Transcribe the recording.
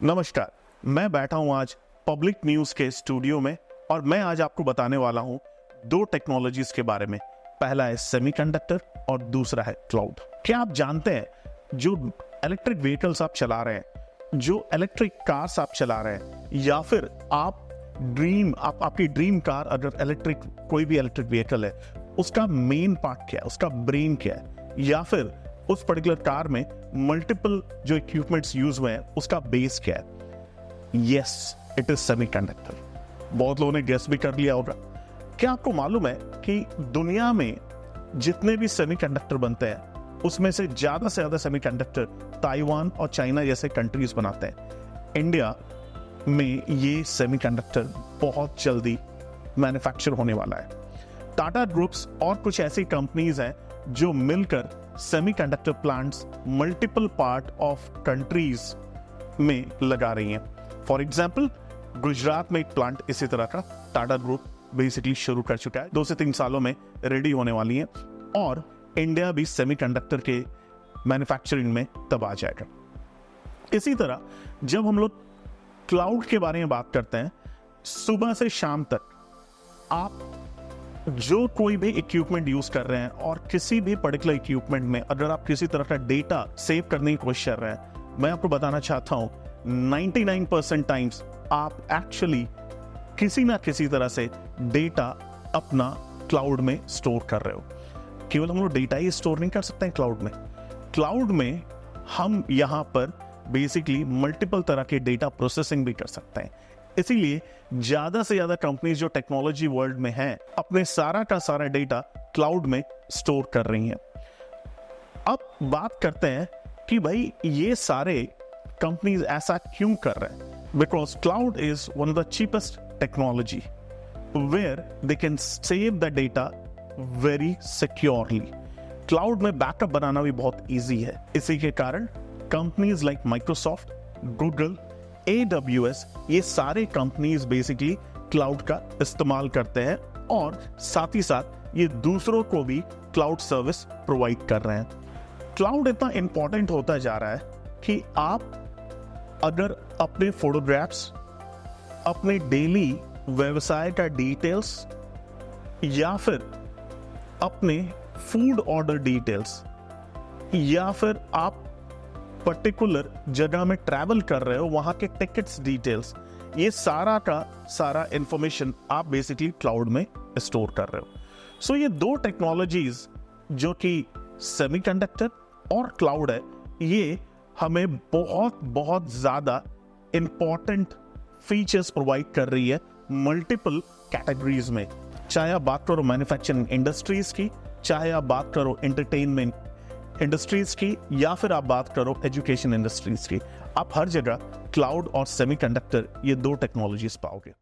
नमस्कार, मैं बैठा हूं आज पब्लिक न्यूज के स्टूडियो में और मैं आज आपको बताने वाला हूं दो टेक्नोलॉजीज के बारे में। पहला है सेमीकंडक्टर और दूसरा है क्लाउड। क्या आप जानते हैं जो इलेक्ट्रिक व्हीकल्स आप चला रहे हैं, जो इलेक्ट्रिक कार्स आप चला रहे हैं, या फिर आपकी ड्रीम कार अगर कोई भी इलेक्ट्रिक व्हीकल है, उसका मेन पार्ट क्या है, उसका ब्रेन क्या है, या फिर उस पर्टिकुलर कार में मल्टीपल जो इक्विपमेंट्स यूज हुए हैं उसका बेस क्या है? Yes, it is semiconductor. बहुत लोगों ने गेस भी कर लिया होगा। क्या आपको मालूम है कि दुनिया में जितने भी सेमीकंडक्टर बनते हैं उसमें से ज्यादा सेमीकंडक्टर ताइवान और चाइना जैसे कंट्रीज बनाते हैं। इंडिया में ये सेमीकंडक्टर बहुत जल्दी मैन्युफैक्चर होने वाला है। टाटा ग्रुप्स और कुछ ऐसी कंपनीज हैं जो मिलकर semiconductor plants multiple part of countries में लगा रही हैं। फॉर एग्जांपल, गुजरात में एक प्लांट इसी तरह का टाटा ग्रुप बेसिकली शुरू कर चुका है। 2 से 3 सालों में रेडी होने वाली है और इंडिया भी सेमीकंडक्टर के मैन्युफैक्चरिंग में तब आ जाएगा। इसी तरह जब हम लोग क्लाउड के बारे में बात करते हैं, सुबह से शाम तक आप जो कोई भी इक्विपमेंट यूज कर रहे हैं और किसी भी पर्टिकुलर इक्विपमेंट में अगर आप किसी तरह का डेटा सेव करने की कोशिश कर रहे हैं, मैं आपको बताना चाहता हूं 99% टाइम्स आप एक्चुअली किसी ना किसी तरह से डेटा अपना क्लाउड में स्टोर कर रहे हो। केवल हम लोग डेटा ही स्टोर नहीं कर सकते हैं क्लाउड में हम यहां पर बेसिकली मल्टीपल तरह के डेटा प्रोसेसिंग भी कर सकते हैं। इसीलिए ज्यादा से ज्यादा कंपनीज जो टेक्नोलॉजी वर्ल्ड में हैं अपने सारा का सारा डेटा क्लाउड में स्टोर कर रही हैं। अब बात करते हैं कि भाई ये सारे कंपनीज ऐसा क्यों कर रहे हैं? Because cloud is one of the cheapest technology where they can save the data very securely. Cloud में बैकअप बनाना भी बहुत ईजी है। इसी के कारण companies like Microsoft, Google, AWS, ये सारे कंपनीज बेसिकली क्लाउड का इस्तेमाल करते हैं और साथ ही साथ ये दूसरों को भी क्लाउड सर्विस प्रोवाइड कर रहे हैं। क्लाउड इतना इंपॉर्टेंट होता जा रहा है कि आप अगर अपने फोटोग्राफ्स, अपने डेली व्यवसाय का डिटेल्स, या फिर अपने फूड ऑर्डर डिटेल्स, या फिर आप पर्टिकुलर जगह में ट्रैवल कर रहे हो वहां के टिकट्स डिटेल्स, ये सारा का सारा इंफॉर्मेशन आप बेसिकली क्लाउड में स्टोर कर रहे हो। सो ये दो टेक्नोलॉजीज जो कि सेमीकंडक्टर और क्लाउड है, ये हमें बहुत ज्यादा इंपॉर्टेंट फीचर्स प्रोवाइड कर रही है मल्टीपल कैटेगरीज में। चाहे आप बात करो मैन्युफैक्चरिंग इंडस्ट्रीज की, चाहे आप बात करो एंटरटेनमेंट इंडस्ट्रीज की, या फिर आप बात करो एजुकेशन इंडस्ट्रीज की, आप हर जगह क्लाउड और सेमीकंडक्टर ये दो टेक्नोलॉजीज पाओगे।